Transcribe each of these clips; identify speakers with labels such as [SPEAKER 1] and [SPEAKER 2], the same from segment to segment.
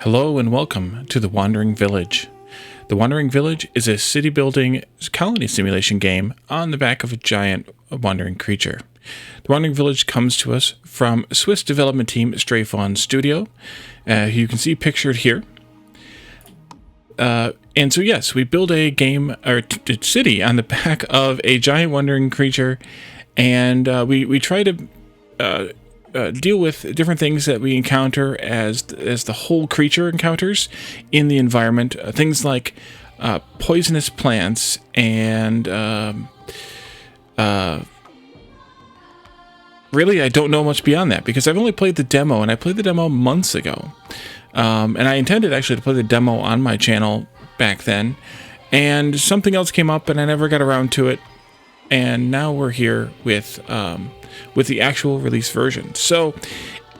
[SPEAKER 1] Hello and welcome to The Wandering Village. The Wandering Village is a city-building colony simulation game on the back of a giant wandering creature. The Wandering Village comes to us from Swiss development team Stray Fawn Studio, who you can see pictured here. And so yes, we build a game or city on the back of a giant wandering creature, and we try to deal with different things that we encounter as the whole creature encounters in the environment. Things like poisonous plants and really I don't know much beyond that because I've only played the demo, and I played the demo months ago. And I intended actually to play the demo on my channel back then, and something else came up and I never got around to it. And now we're here with the actual release version. So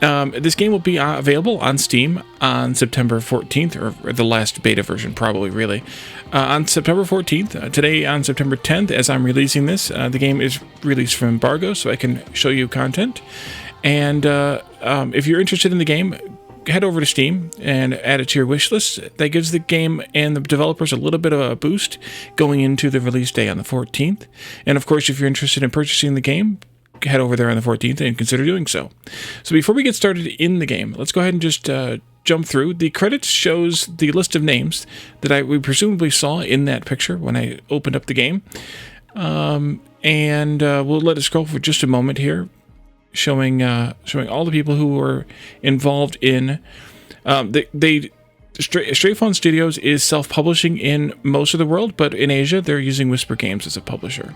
[SPEAKER 1] this game will be available on Steam on September 14th, or the last beta version probably, really. On September 14th, today on September 10th, as I'm releasing this, the game is released from embargo, so I can show you content. And if you're interested in the game, head over to Steam and add it to your wish list. That gives the game and the developers a little bit of a boost going into the release day on the 14th. And of course, if you're interested in purchasing the game, head over there on the 14th and consider doing so. So before we get started in the game, let's go ahead and just jump through. The credits shows the list of names that we presumably saw in that picture when I opened up the game. And we'll let it scroll for just a moment here, showing all the people who were involved in Stray Fawn Studios is self-publishing in most of the world, but in Asia they're using Whisper Games as a publisher.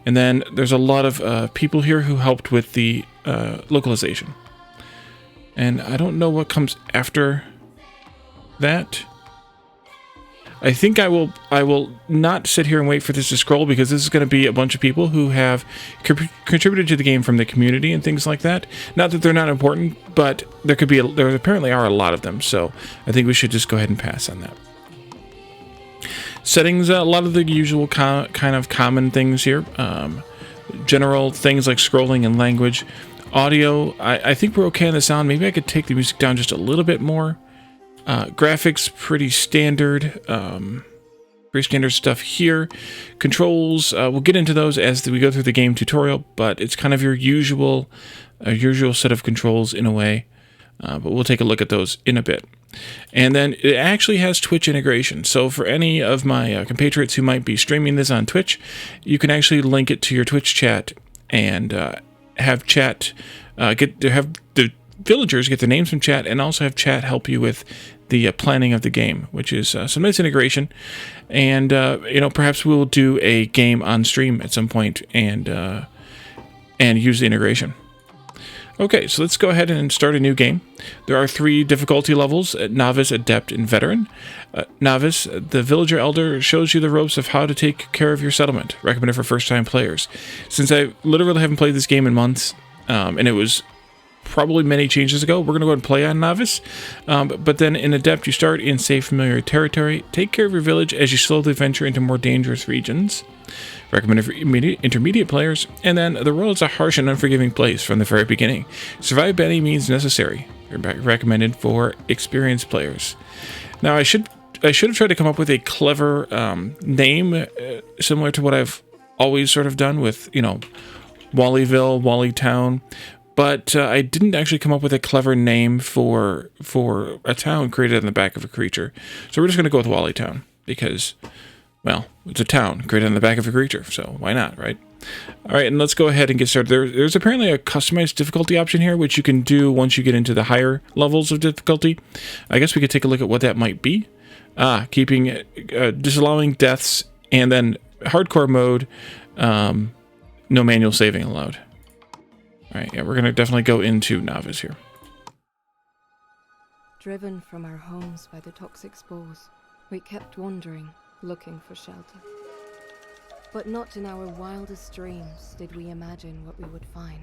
[SPEAKER 1] And then there's a lot of people here who helped with the localization. And I don't know what comes after that. I think I will not sit here and wait for this to scroll, because this is going to be a bunch of people who have contributed to the game from the community and things like that. Not that they're not important, but there apparently are a lot of them. So I think we should just go ahead and pass on that. Settings, a lot of the usual kind of common things here. General things like scrolling and language. Audio, I think we're okay on the sound. Maybe I could take the music down just a little bit more. Graphics, pretty standard stuff here. Controls, we'll get into those as we go through the game tutorial, but it's kind of your usual set of controls in a way. But we'll take a look at those in a bit. And then it actually has Twitch integration. So for any of my compatriots who might be streaming this on Twitch, you can actually link it to your Twitch chat and have chat have the villagers get their names from chat, and also have chat help you with the planning of the game, which is some nice integration. And perhaps we'll do a game on stream at some point and use the integration. Okay, so let's go ahead and start a new game. There are 3 difficulty levels: Novice, Adept, and Veteran. Novice, the Villager Elder shows you the ropes of how to take care of your settlement, recommended for first-time players. Since I literally haven't played this game in months, and it was probably many changes ago, we're going to go ahead and play on Novice. But then in Adept, you start in safe, familiar territory. Take care of your village as you slowly venture into more dangerous regions. Recommended for intermediate players. And then the world is a harsh and unforgiving place from the very beginning. Survive by any means necessary. Recommended for experienced players. Now, I should have tried to come up with a clever name, similar to what I've always sort of done with, Wallyville, Wallytown. But I didn't actually come up with a clever name for a town created on the back of a creature. So we're just going to go with Wallytown because, well, it's a town created on the back of a creature, so why not, right? All right, and let's go ahead and get started. There's apparently a customized difficulty option here, which you can do once you get into the higher levels of difficulty. I guess we could take a look at what that might be. Disallowing deaths, and then hardcore mode, no manual saving allowed. All right, yeah, we're going to definitely go into Novice here.
[SPEAKER 2] Driven from our homes by the toxic spores, we kept wandering, looking for shelter. But not in our wildest dreams did we imagine what we would find.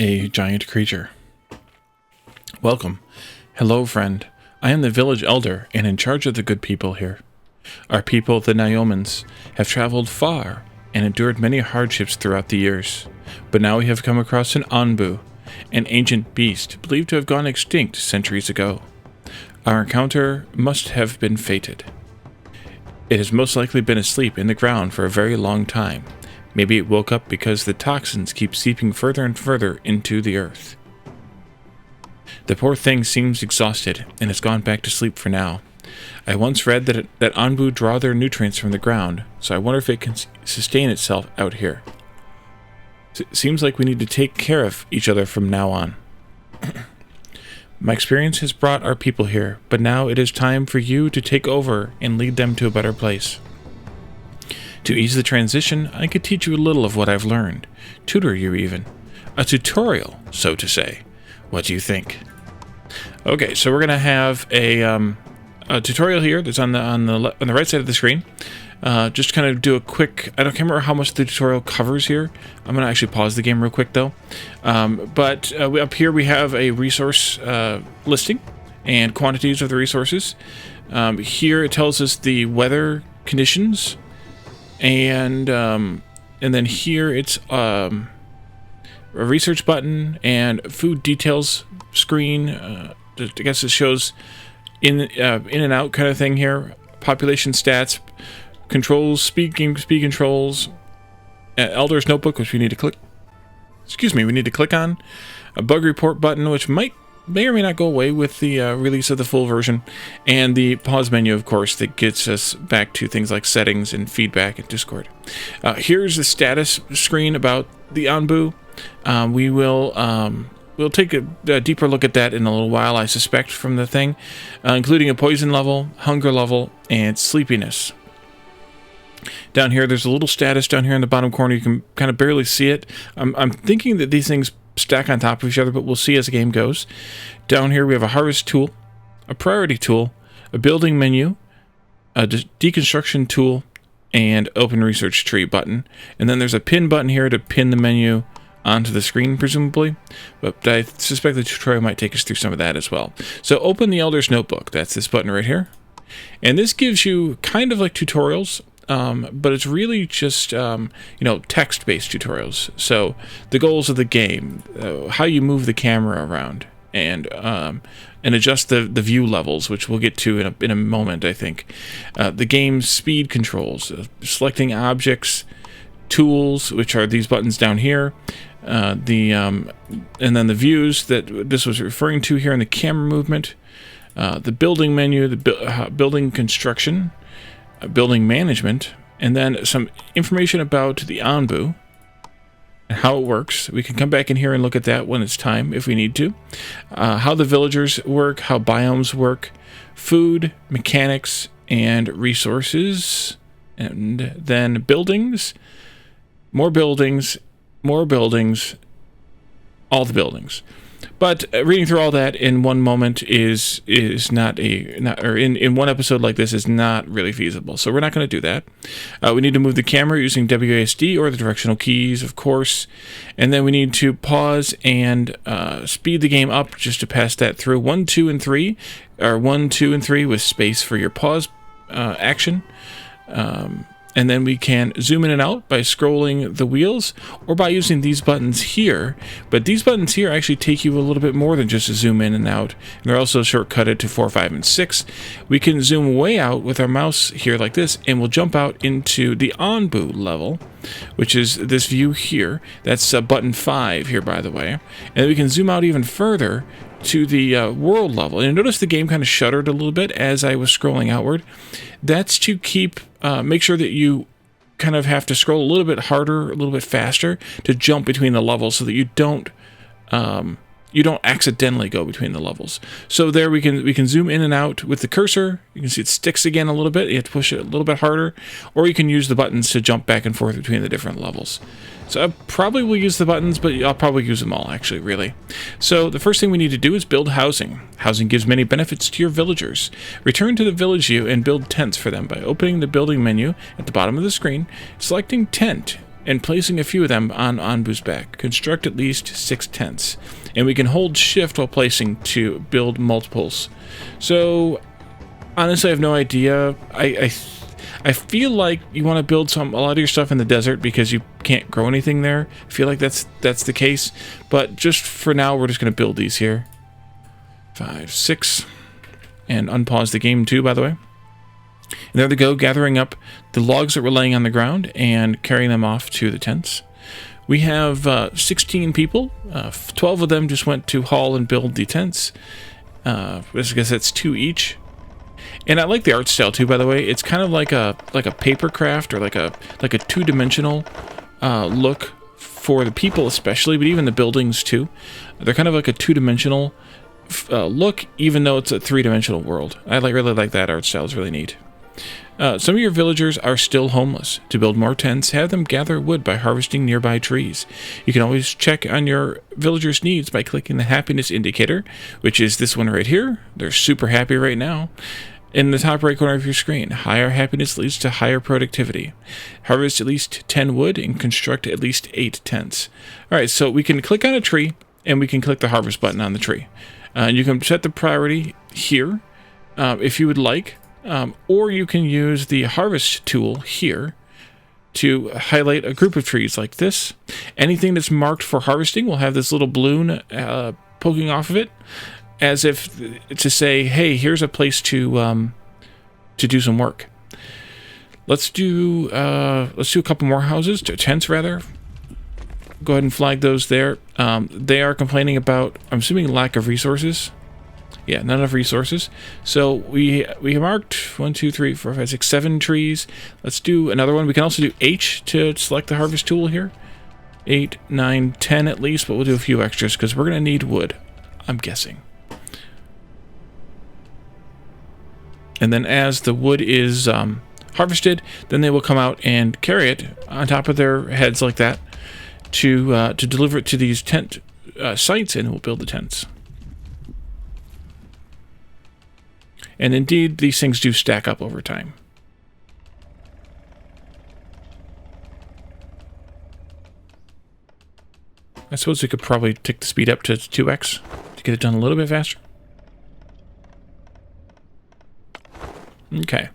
[SPEAKER 1] A giant creature. Welcome. Hello, friend. I am the village elder and in charge of the good people here. Our people, the Naomans, have traveled far and endured many hardships throughout the years. But now we have come across an Anbu, an ancient beast believed to have gone extinct centuries ago. Our encounter must have been fated. It has most likely been asleep in the ground for a very long time. Maybe it woke up because the toxins keep seeping further and further into the earth. The poor thing seems exhausted and has gone back to sleep for now. I once read that Anbu draw their nutrients from the ground, so I wonder if it can sustain itself out here. It seems like we need to take care of each other from now on. My experience has brought our people here, but now it is time for you to take over and lead them to a better place. To ease the transition, I could teach you a little of what I've learned, tutor you even. A tutorial, so to say. What do you think? Okay, so we're gonna have a tutorial here that's on the right side of the screen. Just kind of do a quick. I can't remember how much the tutorial covers here. I'm gonna actually pause the game real quick though. But up here we have a resource listing and quantities of the resources. Here it tells us the weather conditions, and then here it's a research button and food details screen. I guess it shows in and out kind of thing here. Population stats, controls, speed controls, Elder's Notebook, which we need to click. Excuse me, we need to click on a bug report button, which may or may not go away with the release of the full version, and the pause menu, of course, that gets us back to things like settings and feedback and Discord. Here's the status screen about the Anbu. We'll take a deeper look at that in a little while, I suspect, from the thing, including a poison level, hunger level, and sleepiness. Down here, there's a little status down here in the bottom corner. You can kind of barely see it. I'm thinking that these things stack on top of each other, but we'll see as the game goes. Down here, we have a harvest tool, a priority tool, a building menu, a deconstruction tool, and open research tree button. And then there's a pin button here to pin the menu onto the screen, presumably, but I suspect the tutorial might take us through some of that as well. So open the Elder's Notebook. That's this button right here. And this gives you kind of like tutorials, but it's really just, text-based tutorials. So the goals of the game, how you move the camera around, and adjust the view levels, which we'll get to in a moment, I think. The game's speed controls, selecting objects, tools, which are these buttons down here, and then the views that this was referring to here in the camera movement, the building menu, the building construction, building management, and then some information about the Anbu and how it works. We can come back in here and look at that when it's time if we need to. How the villagers work, how biomes work, food, mechanics, and resources, and then buildings, more buildings, all the buildings. But reading through all that in one moment is not in one episode like this is not really feasible. So we're not going to do that. We need to move the camera using WASD or the directional keys, of course. And then we need to pause and speed the game up just to pass that through. 1, 2, and 3, or 1, 2, and 3 with space for your pause action. And then we can zoom in and out by scrolling the wheels or by using these buttons here. But these buttons here actually take you a little bit more than just to zoom in and out. And they're also shortcutted to 4, 5, and 6. We can zoom way out with our mouse here like this, and we'll jump out into the Anbu level, which is this view here. That's button 5 here, by the way. And we can zoom out even further to the world level. And notice the game kind of shuddered a little bit as I was scrolling outward. That's to make sure that you kind of have to scroll a little bit harder, a little bit faster to jump between the levels so that you don't accidentally go between the levels. So there we can zoom in and out with the cursor. You can see it sticks again a little bit. You have to push it a little bit harder, or you can use the buttons to jump back and forth between the different levels. So I probably will use the buttons, but I'll probably use them all, actually, really. So the first thing we need to do is build housing. Housing gives many benefits to your villagers. Return to the village view and build tents for them by opening the building menu at the bottom of the screen, selecting tent, and placing a few of them on Anbu's back. Construct at least 6 tents. and we can hold shift while placing to build multiples. So honestly, I have no idea. I feel like you want to build a lot of your stuff in the desert because you can't grow anything there. I feel like that's the case, but just for now, we're just going to build these here. 5, 6, and unpause the game too, by the way. And there they go, gathering up the logs that were laying on the ground and carrying them off to the tents. We have 16 people. 12 of them just went to haul and build the tents. I guess that's 2 each. And I like the art style too, by the way. It's kind of like a paper craft, or like a 2-dimensional look for the people especially, but even the buildings too. They're kind of like a 2-dimensional look, even though it's a 3-dimensional world. I really like that art style. It's really neat. Some of your villagers are still homeless. To build more tents, have them gather wood by harvesting nearby trees. You can always check on your villagers' needs by clicking the happiness indicator, which is this one right here. They're super happy right now. In the top right corner of your screen, higher happiness leads to higher productivity. Harvest at least 10 wood and construct at least 8 tents. Alright, so we can click on a tree, and we can click the harvest button on the tree. You can set the priority here, if you would like. Or you can use the harvest tool here to highlight a group of trees like this. Anything that's marked for harvesting will have this little balloon poking off of it, as if to say, hey, here's a place to do some work. Let's do a couple more houses, tents rather. Go ahead and flag those there. They are complaining about, I'm assuming, lack of resources. Yeah, not enough resources. So we marked 1, 2, 3, 4, 5, 6, 7 trees. Let's do another one. We can also do H to select the harvest tool here. 8, 9, 10 at least, but we'll do a few extras because we're going to need wood, I'm guessing. And then as the wood is harvested, then they will come out and carry it on top of their heads like that to deliver it to these tent sites, and we'll build the tents. And indeed, these things do stack up over time. I suppose we could probably take the speed up to 2x to get it done a little bit faster. Okay.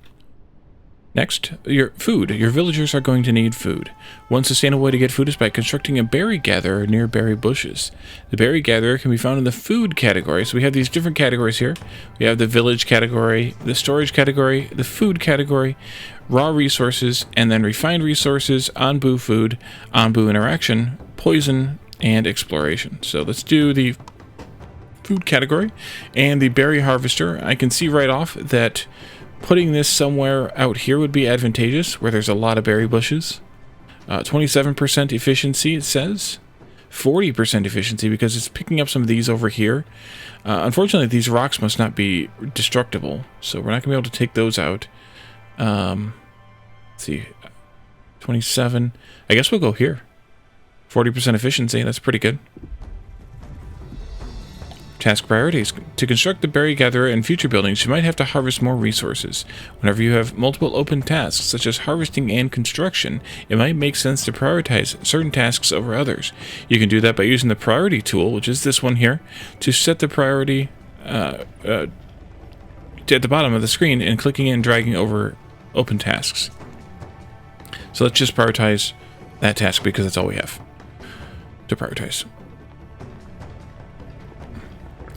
[SPEAKER 1] Next, your food. Your villagers are going to need food. One sustainable way to get food is by constructing a berry gatherer near berry bushes. The berry gatherer can be found in the food category. So we have these different categories here. We have the village category, the storage category, the food category, raw resources, and then refined resources, Anbu food, Anbu interaction, poison, and exploration. So let's do the food category and the berry harvester. I can see right off that putting this somewhere out here would be advantageous, where there's a lot of berry bushes. 27% efficiency, it says. 40% efficiency, because it's picking up some of these over here. Unfortunately, these rocks must not be destructible, so we're not going to be able to take those out. Let's see. 27. I guess we'll go here. 40% efficiency, that's pretty good. Task priorities. To construct the berry gatherer in future buildings, you might have to harvest more resources. Whenever you have multiple open tasks, such as harvesting and construction, it might make sense to prioritize certain tasks over others. You can do that by using the priority tool, which is this one here, to set the priority at the bottom of the screen and clicking and dragging over open tasks. So let's just prioritize that task because that's all we have to prioritize.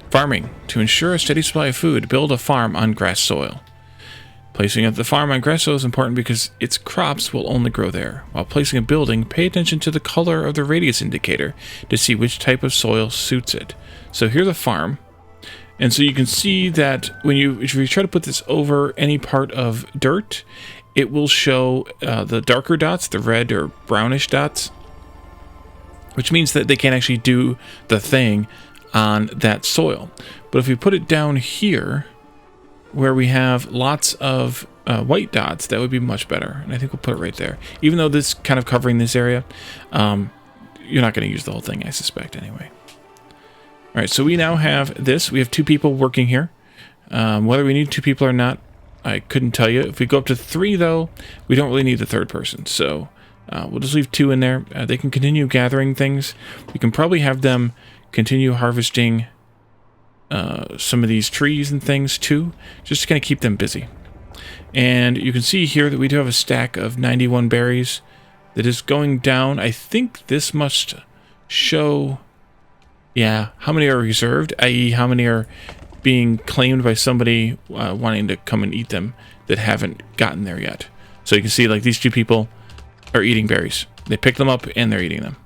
[SPEAKER 1] Farming. To ensure a steady supply of food, build a farm on grass soil. Placing the farm on grass soil is important because its crops will only grow there. While placing a building, pay attention to the color of the radius indicator to see which type of soil suits it. So here's the farm. And so you can see that if you try to put this over any part of dirt, it will show the darker dots, the red or brownish dots, which means that they can't actually do the thing on that soil. But if we put it down here where we have lots of white dots, that would be much better. And I think we'll put it right there. Even though this kind of covering this area, you're not going to use the whole thing, I suspect, anyway. All right, so we now have this. We have 2 people working here. Whether we need 2 people or not, I couldn't tell you. If we go up to 3, though, we don't really need the 3rd person. So we'll just leave 2 in there. They can continue gathering things. We can probably have them continue harvesting some of these trees and things too, just to kind of keep them busy. And you can see here that we do have a stack of 91 berries that is going down. I think this must show, yeah, how many are reserved, i.e. how many are being claimed by somebody wanting to come and eat them that haven't gotten there yet. So you can see like these two people are eating berries. They pick them up and they're eating them.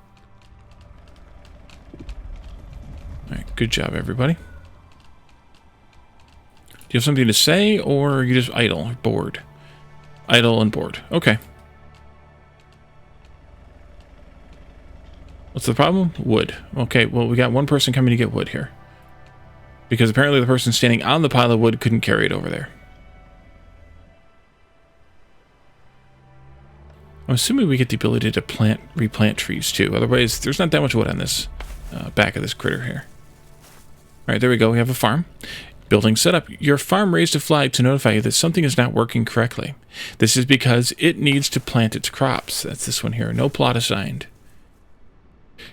[SPEAKER 1] All right, good job, everybody. Do you have something to say, or are you just idle or bored? Idle and bored. Okay. What's the problem? Wood. Okay, well, we got one person coming to get wood here. Because apparently the person standing on the pile of wood couldn't carry it over there. I'm assuming we get the ability to replant trees too. Otherwise, there's not that much wood on this back of this critter here. All right, there we go. We have a farm. Building setup. Your farm raised a flag to notify you that something is not working correctly. This is because it needs to plant its crops. That's this one here. No plot assigned.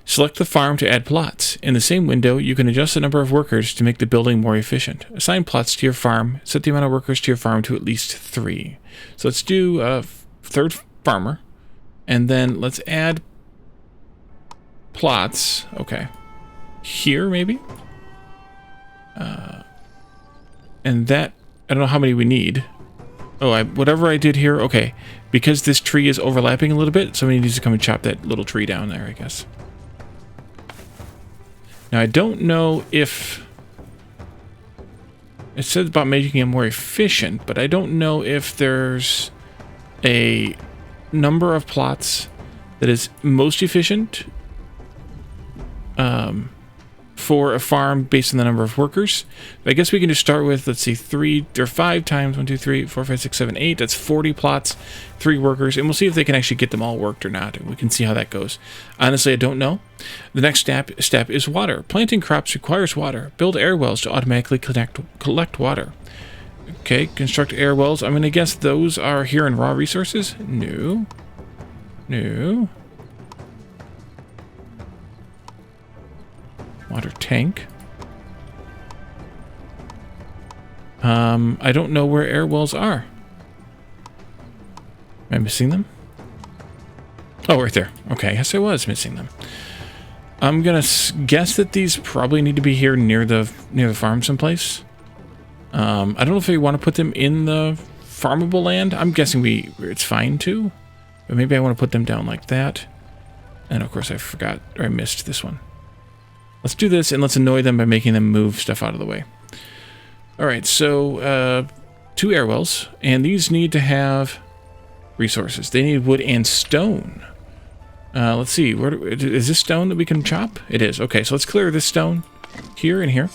[SPEAKER 1] Select the farm to add plots. In the same window, you can adjust the number of workers to make the building more efficient. Assign plots to your farm. Set the amount of workers to your farm to at least 3. So let's do a third farmer. And then let's add plots. Okay. Here, maybe? And that, I don't know how many we need. Oh, whatever I did here, okay. Because this tree is overlapping a little bit, somebody needs to come and chop that little tree down there, I guess. Now, I don't know if... It says about making it more efficient, but I don't know if there's a number of plots that is most efficient for a farm based on the number of workers. I guess we can just start with, let's see, 3 or 5 times 1, 2, 3, 4, 5, 6, 7, 8. That's 40 plots, 3 workers, and we'll see if they can actually get them all worked or not. We can see how that goes. Honestly, I don't know. The next step is water. Planting crops requires water. Build air wells to automatically collect water. Okay, construct air wells. I'm going to guess those are here in raw resources. No. No. Water tank. I don't know where air wells are. Am I missing them? Oh, right there. Okay, yes, I was missing them. I'm gonna guess that these probably need to be here near the farm someplace. I don't know if we want to put them in the farmable land. I'm guessing it's fine too, but maybe I want to put them down like that. And of course, I forgot or I missed this one. Let's do this, and let's annoy them by making them move stuff out of the way. Alright, so 2 air wells, and these need to have resources. They need wood and stone. Let's see, is this stone that we can chop? It is. Okay, so let's clear this stone here and here.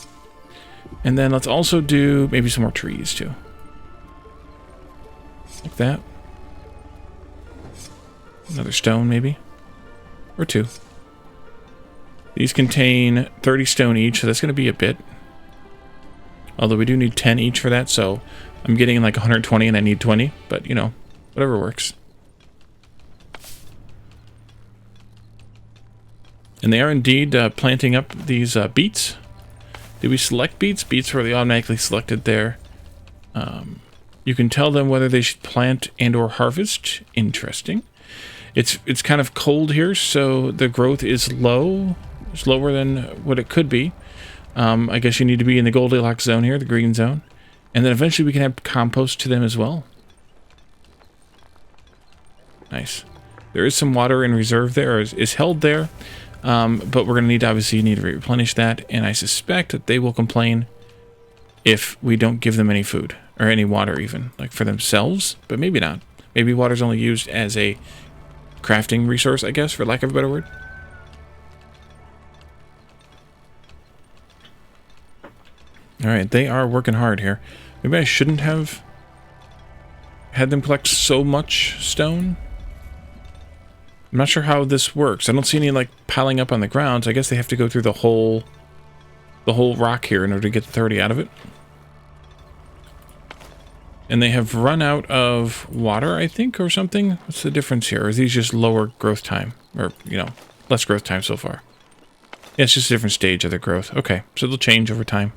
[SPEAKER 1] And then let's also do maybe some more trees, too. Like that. Another stone, maybe. Or 2. These contain 30 stone each, so that's going to be a bit. Although we do need 10 each for that, so I'm getting like 120 and I need 20. But, you know, whatever works. And they are indeed planting up these beets. Did we select beets? Beets were automatically selected there. You can tell them whether they should plant and or harvest. Interesting. It's kind of cold here, so the growth is low. It's lower than what it could be. I guess you need to be in the Goldilocks zone here, the green zone. And then eventually we can have compost to them as well. Nice. There is some water in reserve there, is held there. But we're going to obviously need to replenish that. And I suspect that they will complain if we don't give them any food. Or any water even. Like for themselves. But maybe not. Maybe water's only used as a crafting resource, I guess, for lack of a better word. Alright, they are working hard here. Maybe I shouldn't have had them collect so much stone. I'm not sure how this works. I don't see any, like, piling up on the ground, so I guess they have to go through the whole rock here in order to get the 30 out of it. And they have run out of water, I think, or something. What's the difference here? Or is these just lower growth time? Or, you know, less growth time so far? Yeah, it's just a different stage of their growth. Okay, so they'll change over time.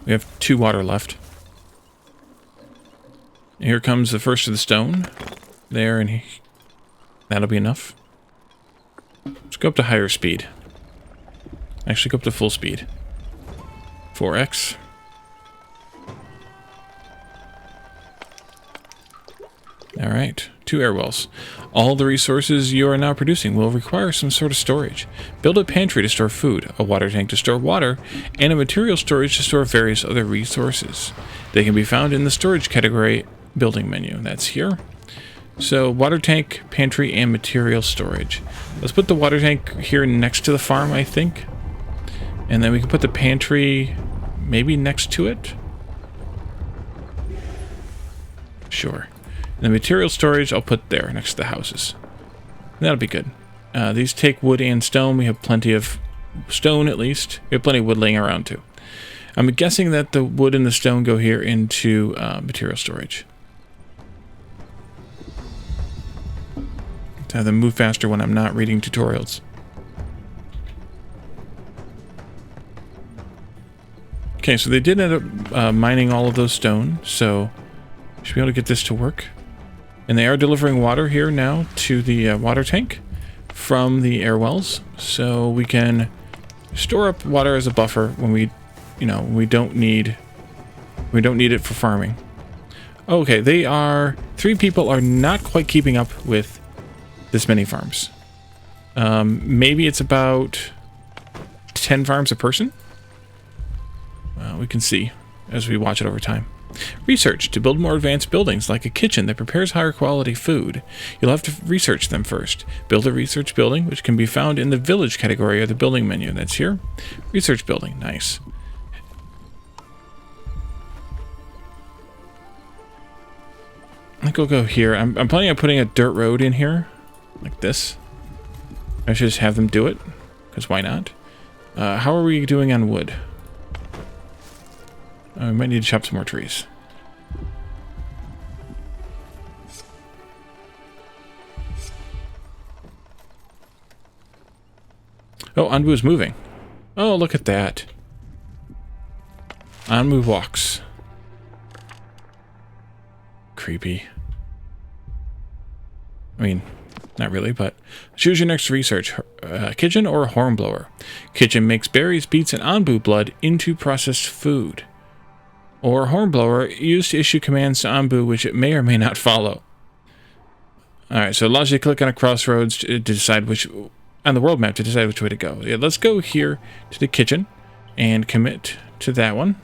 [SPEAKER 1] We have 2 water left. And here comes the first of the stone. There, and that'll be enough. Let's go up to higher speed. Actually, go up to full speed. 4x. Alright, 2 air wells. All the resources you are now producing will require some sort of storage. Build a pantry to store food, a water tank to store water, and a material storage to store various other resources. They can be found in the storage category building menu. That's here. So, water tank, pantry, and material storage. Let's put the water tank here next to the farm, I think. And then we can put the pantry maybe next to it. Sure. And the material storage I'll put there next to the houses. That'll be good. These take wood and stone. We have plenty of stone at least. We have plenty of wood laying around too. I'm guessing that the wood and the stone go here into material storage. To have them move faster when I'm not reading tutorials. Okay, so they did end up mining all of those stone, so should be able to get this to work. And they are delivering water here now to the water tank from the air wells, so we can store up water as a buffer when we don't need it for farming. Okay, 3 people are not quite keeping up with this many farms. Maybe it's about 10 farms a person. We can see as we watch it over time. Research to build more advanced buildings like a kitchen that prepares higher quality food. You'll have to research them first. Build a research building, which can be found in the village category of the building menu. That's here. Research building. Nice. I think we'll go here. I'm planning on putting a dirt road in here. Like this. I should just have them do it. Because why not? How are we doing on wood? We might need to chop some more trees. Oh, Anbu is moving. Oh, look at that. Anbu walks. Creepy. I mean, not really, but choose your next research. Kitchen or hornblower. Kitchen makes berries, beets, and Anbu blood into processed food. Or hornblower, used to issue commands to Anbu which it may or may not follow. Alright, so it allows you to click on a crossroads to decide which, on the world map to decide which way to go. Yeah, let's go here to the kitchen and commit to that one.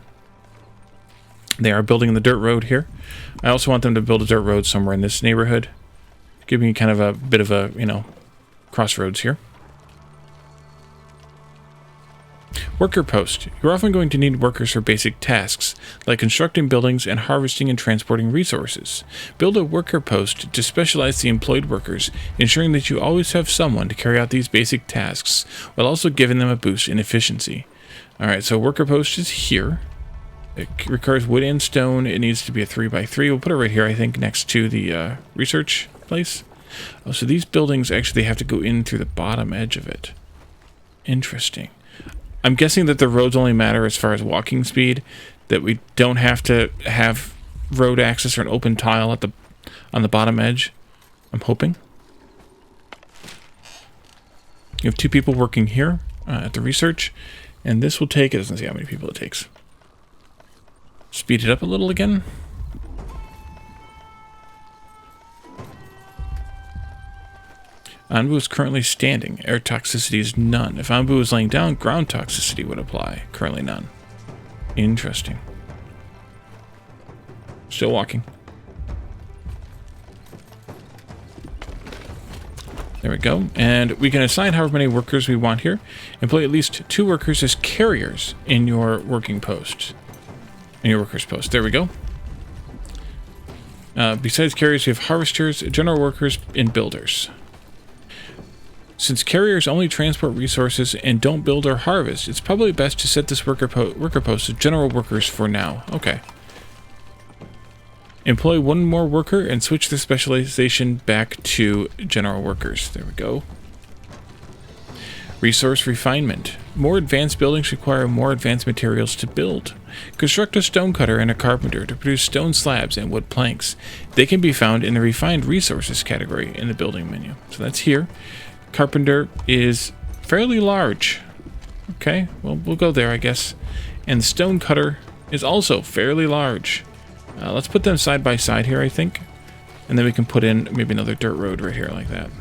[SPEAKER 1] They are building the dirt road here. I also want them to build a dirt road somewhere in this neighborhood. Giving you kind of a bit of a, crossroads here. Worker post. You're often going to need workers for basic tasks, like constructing buildings and harvesting and transporting resources. Build a worker post to specialize the employed workers, ensuring that you always have someone to carry out these basic tasks, while also giving them a boost in efficiency. Alright, so worker post is here. It requires wood and stone. It needs to be a 3x3. We'll put it right here, I think, next to the research place. Oh, so these buildings actually have to go in through the bottom edge of it. Interesting. I'm guessing that the roads only matter as far as walking speed, that we don't have to have road access or an open tile at on the bottom edge. I'm hoping. You have 2 people working here at the research, and this will take, it doesn't say how many people it takes. Speed it up a little again. Anbu is currently standing. Air toxicity is none. If Anbu is laying down, ground toxicity would apply. Currently none. Interesting. Still walking. There we go. And we can assign however many workers we want here. Employ at least 2 workers as carriers in your working post. In your workers post. There we go. Besides carriers, we have harvesters, general workers, and builders. Since carriers only transport resources and don't build or harvest, it's probably best to set this worker post as general workers for now. Okay. Employ 1 more worker and switch the specialization back to general workers. There we go. Resource refinement. More advanced buildings require more advanced materials to build. Construct a stonecutter and a carpenter to produce stone slabs and wood planks. They can be found in the refined resources category in the building menu. So that's here. Carpenter is fairly large. Okay, well, we'll go there, I guess. And the stonecutter is also fairly large. Let's put them side by side here, I think. And then we can put in maybe another dirt road right here like that.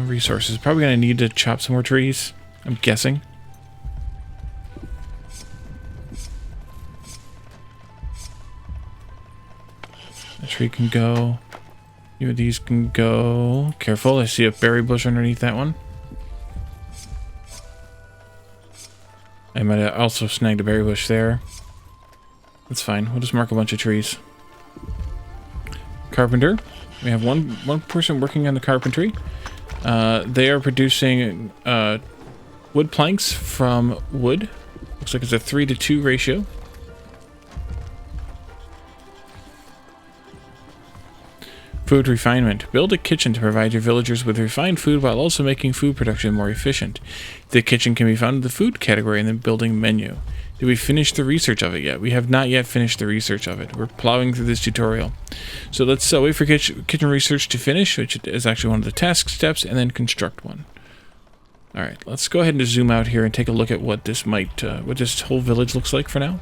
[SPEAKER 1] Resources. Probably going to need to chop some more trees, I'm guessing. That tree can go. Few of these can go. Careful, I see a berry bush underneath that one. I might have also snagged a berry bush there. That's fine. We'll just mark a bunch of trees. Carpenter. We have one person working on the carpentry. They are producing wood planks from wood. Looks like it's a 3-to-2 ratio. Food refinement. Build a kitchen to provide your villagers with refined food while also making food production more efficient. The kitchen can be found in the food category in the building menu. Did we finish the research of it yet? We have not yet finished the research of it. We're plowing through this tutorial. So let's wait for kitchen research to finish, which is actually one of the task steps, and then construct one. Alright, let's go ahead and zoom out here and take a look at what this might, what this whole village looks like for now.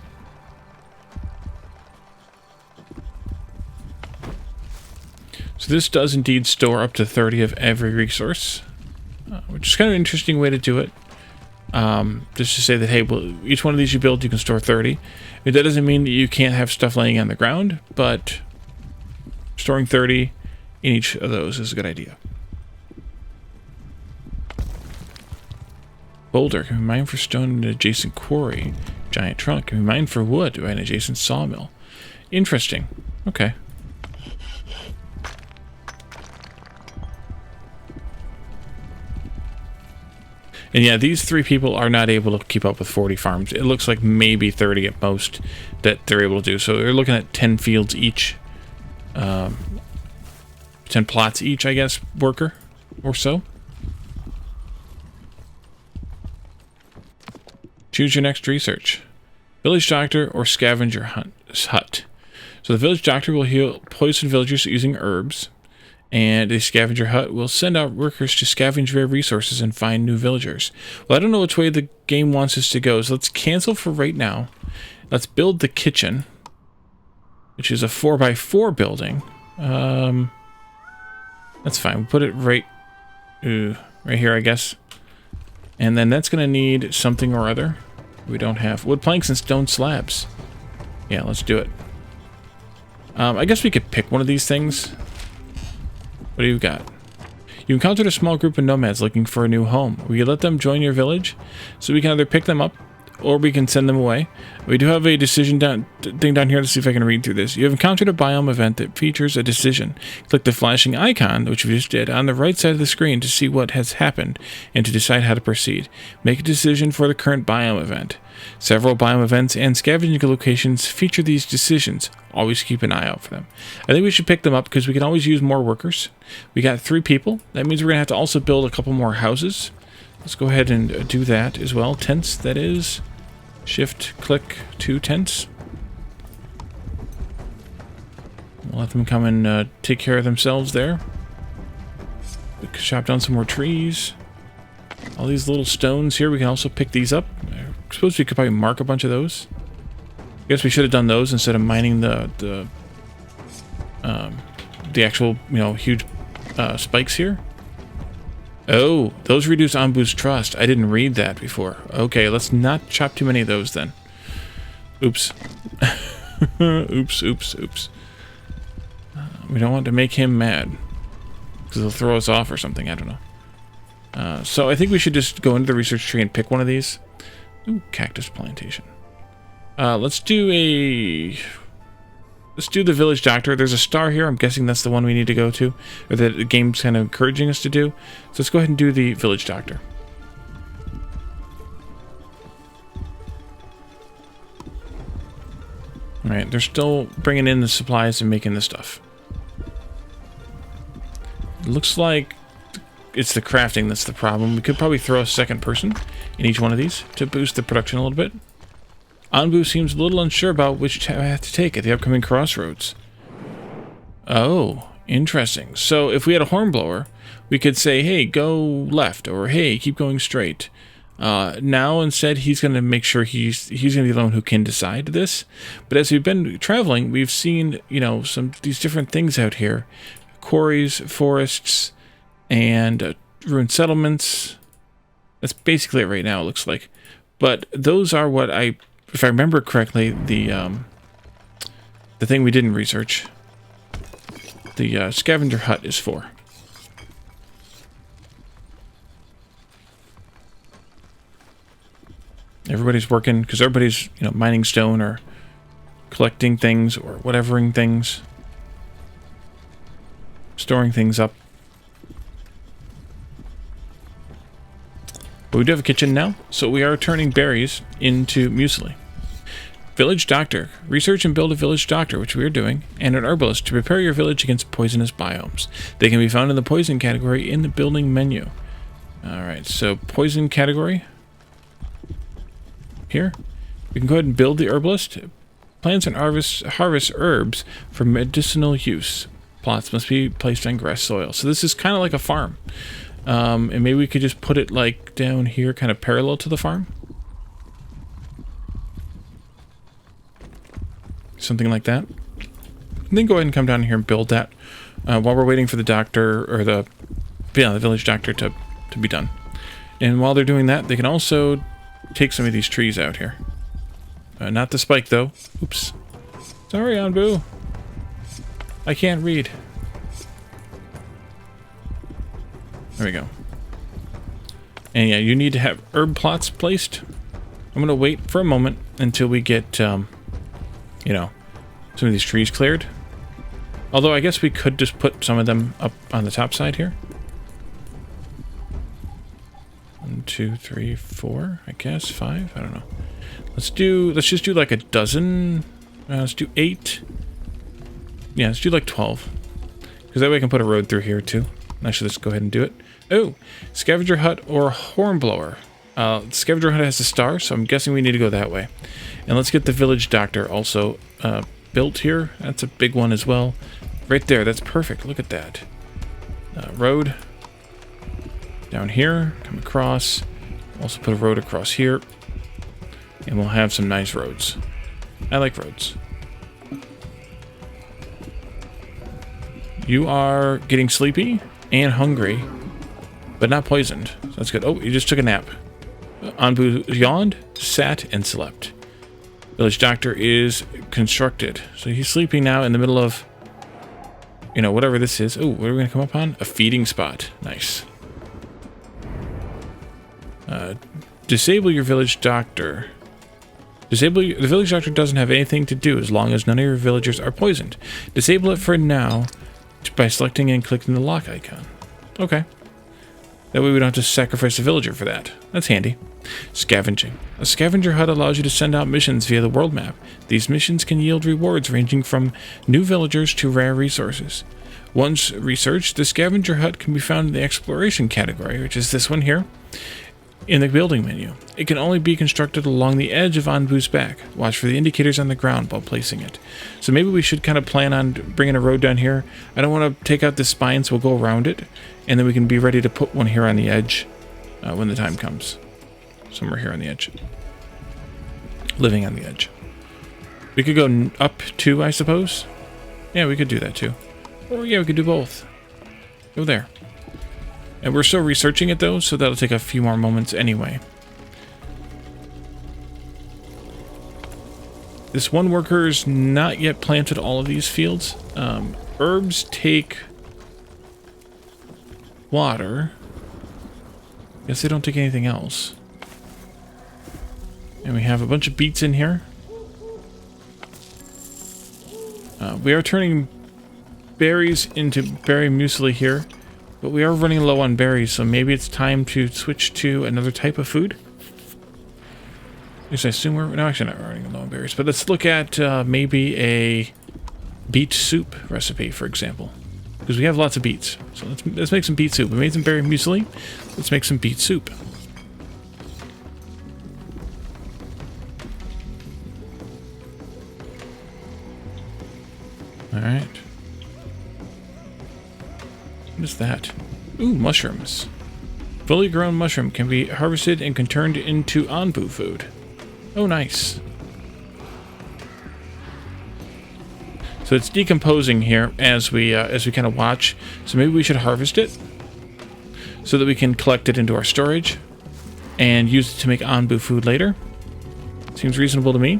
[SPEAKER 1] So this does indeed store up to 30 of every resource, which is kind of an interesting way to do it. Just to say that, hey, well, each one of these you build, you can store 30. That doesn't mean that you can't have stuff laying on the ground, but storing 30 in each of those is a good idea. Boulder can be mined for stone in an adjacent quarry. Giant trunk can be mined for wood by an adjacent sawmill. Interesting. Okay. And yeah, these three people are not able to keep up with 40 farms. It looks like maybe 30 at most that they're able to do. So they're looking at 10 fields each. 10 plots each, I guess, worker or so. Choose your next research. Village Doctor or Scavenger Hut. So the Village Doctor will heal poisoned villagers using herbs. And the Scavenger Hut will send out workers to scavenge rare resources and find new villagers. Well, I don't know which way the game wants us to go, so let's cancel for right now. Let's build the kitchen, which is a 4x4 building. That's fine. We'll put it right here, I guess. And then that's going to need something or other. We don't have wood planks and stone slabs. Yeah, let's do it. I guess we could pick one of these things. What do you got? You encountered a small group of nomads looking for a new home. Will you let them join your village? So we can either pick them up or we can send them away. We do have a decision thing down here. Let's see if I can read through this. You have encountered a biome event that features a decision. Click the flashing icon, which we just did, on the right side of the screen to see what has happened and to decide how to proceed. Make a decision for the current biome event. Several biome events and scavenging locations feature these decisions. Always keep an eye out for them. I think we should pick them up because we can always use more workers. We got 3 people. That means we're going to have to also build a couple more houses. Let's go ahead and do that as well. Tents, that is. Shift, click, 2 tents. We'll let them come and take care of themselves there. We can chop down some more trees. All these little stones here, we can also pick these up. I suppose we could probably mark a bunch of those. I guess we should have done those instead of mining the actual, huge spikes here. Oh, those reduce Ambu's trust. I didn't read that before. Okay, let's not chop too many of those then. Oops. Oops. We don't want to make him mad. Because he'll throw us off or something. I don't know. So I think we should just go into the research tree and pick one of these. Ooh, cactus plantation. Let's do the Village Doctor. There's a star here. I'm guessing that's the one we need to go to. Or that the game's kind of encouraging us to do. So let's go ahead and do the Village Doctor. Alright, they're still bringing in the supplies and making the stuff. It looks like it's the crafting that's the problem. We could probably throw a second person in each one of these to boost the production a little bit. Anbu seems a little unsure about which path to take at the upcoming crossroads. Oh, interesting. So if we had a hornblower, we could say, hey, go left, or hey, keep going straight. Now instead he's going to make sure he's going to be the one who can decide this. But as we've been traveling, we've seen, you know, these different things out here. Quarries, forests, and ruined settlements. That's basically it right now, it looks like. But those are what if I remember correctly, the thing we didn't research, the Scavenger Hut is for. Everybody's working, because everybody's, you know, mining stone or collecting things or whatevering things. Storing things up. But we do have a kitchen now, so we are turning berries into muesli. Village Doctor. Research and build a village doctor, which we are doing, and an herbalist to prepare your village against poisonous biomes. They can be found in the poison category in the building menu. Alright, so poison category. Here. We can go ahead and build the herbalist. Plants and harvest herbs for medicinal use. Plots must be placed on grass soil. So this is kind of like a farm. And maybe we could just put it like down here, kind of parallel to the farm. Something like that. And then go ahead and come down here and build that while we're waiting for the doctor, or the village doctor to be done. And while they're doing that, they can also take some of these trees out here. Not the spike, though. Oops. Sorry, Anbu. I can't read. There we go. And yeah, you need to have herb plots placed. I'm going to wait for a moment until we get, you know, some of these trees cleared. Although I guess we could just put some of them up on the top side here. 1, 2, 3, 4, I guess 5. I don't know. Let's just do like a dozen. Let's do 8. Yeah, let's do like 12. Because that way I can put a road through here too. Actually, let's go ahead and do it. Oh, Scavenger Hut or Hornblower. Scavenger Hut has a star, so I'm guessing we need to go that way. And let's get the village doctor also built here. That's a big one as well. Right there, that's perfect. Look at that. Road. Down here, come across. Also put a road across here. And we'll have some nice roads. I like roads. You are getting sleepy and hungry, but not poisoned. So that's good. Oh, you just took a nap. Anbu yawned, sat, and slept. Village doctor is constructed. So he's sleeping now in the middle of, you know, whatever this is. Oh, what are we going to come up on? A feeding spot. Nice. Disable your village doctor. The village doctor doesn't have anything to do as long as none of your villagers are poisoned. Disable it for now by selecting and clicking the lock icon. Okay. That way we don't have to sacrifice a villager for that. That's handy. Scavenging. A scavenger hut allows you to send out missions via the world map. These missions can yield rewards ranging from new villagers to rare resources. Once researched, the scavenger hut can be found in the exploration category, which is this one here, in the building menu. It can only be constructed along the edge of Anbu's back. Watch for the indicators on the ground while placing it. So maybe we should kind of plan on bringing a road down here. I don't want to take out the spine, so we'll go around it. And then we can be ready to put one here on the edge when the time comes. Somewhere here on the edge. Living on the edge. We could go up too, I suppose. Yeah, we could do that too. Or yeah, we could do both. Go there. And we're still researching it though, so that'll take a few more moments anyway. This one worker's not yet planted all of these fields. Herbs take water. Guess they don't take anything else. And we have a bunch of beets in here. We are turning berries into berry muesli here. But we are running low on berries, so maybe it's time to switch to another type of food. At least I assume we're... No, actually not running low on berries. But let's look at maybe a beet soup recipe, for example. because we have lots of beets. So let's make some beet soup. We made some berry muesli. Let's make some beet soup. All right. What is that? Ooh, mushrooms. Fully grown mushroom can be harvested and can turned into anbu food. Oh, nice. So it's decomposing here as we kind of watch. So maybe we should harvest it so that we can collect it into our storage and use it to make anbu food later. Seems reasonable to me.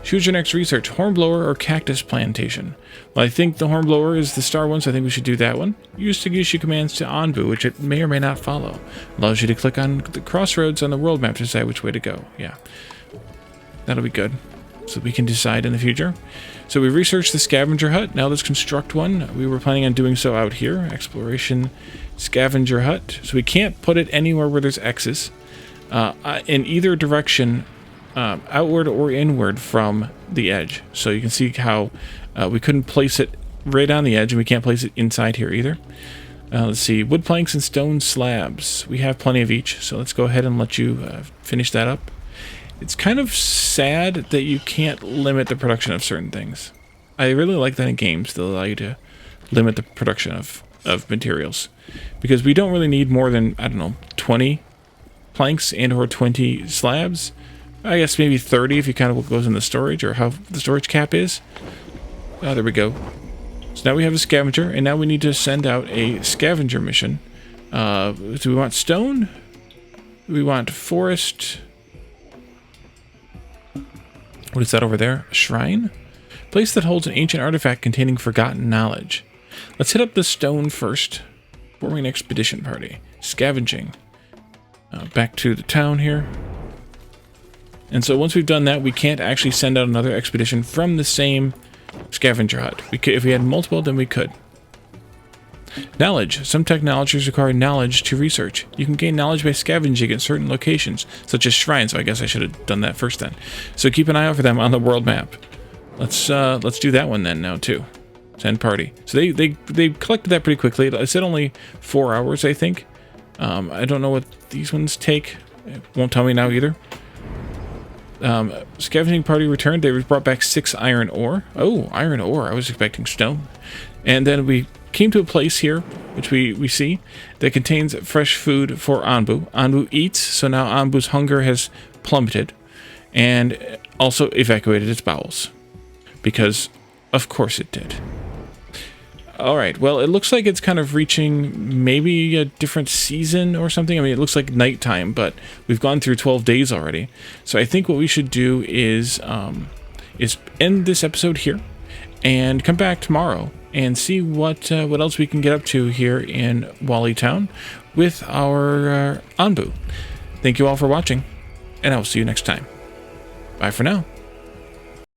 [SPEAKER 1] Choose your next research: hornblower or cactus plantation. Well, I think the hornblower is the star one, so I think we should do that one. Use Taguchi commands to anbu, which it may or may not follow. Allows you to click on the crossroads on the world map to decide which way to go. Yeah, that'll be good, so we can decide in the future. So we researched the Scavenger Hut. Now let's construct one. We were planning on doing so out here. Exploration Scavenger Hut. So we can't put it anywhere where there's X's. In either direction, outward or inward from the edge. So you can see how we couldn't place it right on the edge, and we can't place it inside here either. Let's see. Wood planks and stone slabs. We have plenty of each, so let's go ahead and let you finish that up. It's kind of sad that you can't limit the production of certain things. I really like that in games. They'll allow you to limit the production of materials, because we don't really need more than, I don't know, 20 planks and or 20 slabs. I guess maybe 30 if you kind of what goes in the storage, or how the storage cap is. Oh, there we go. So now we have a scavenger, and now we need to send out a scavenger mission. Do we want stone? Do we want forest? What is that over there? A shrine? Place that holds an ancient artifact containing forgotten knowledge. Let's hit up the stone first. Forming an expedition party. Scavenging. Back to the town here. And so once we've done that, we can't actually send out another expedition from the same Scavenger Hut. If we had multiple, then we could. Knowledge. Some technologies require knowledge to research. You can gain knowledge by scavenging at certain locations, such as shrines. So I guess I should have done that first then. So keep an eye out for them on the world map. Let's do that one then now too. Send party. So they collected that pretty quickly. I said only 4 hours, I think. I don't know what these ones take. It won't tell me now either. Scavenging party returned. They brought back 6 iron ore. Oh, iron ore. I was expecting stone. And then we came to a place here, which we see, that contains fresh food for Anbu. Anbu eats, so now Anbu's hunger has plummeted, and also evacuated its bowels. Because, of course it did. Alright, well, it looks like it's kind of reaching maybe a different season or something. I mean, it looks like nighttime, but we've gone through 12 days already. So I think what we should do is end this episode here, and come back tomorrow and see what else we can get up to here in Wally Town with our Anbu. Thank you all for watching, and I will see you next time. Bye for now.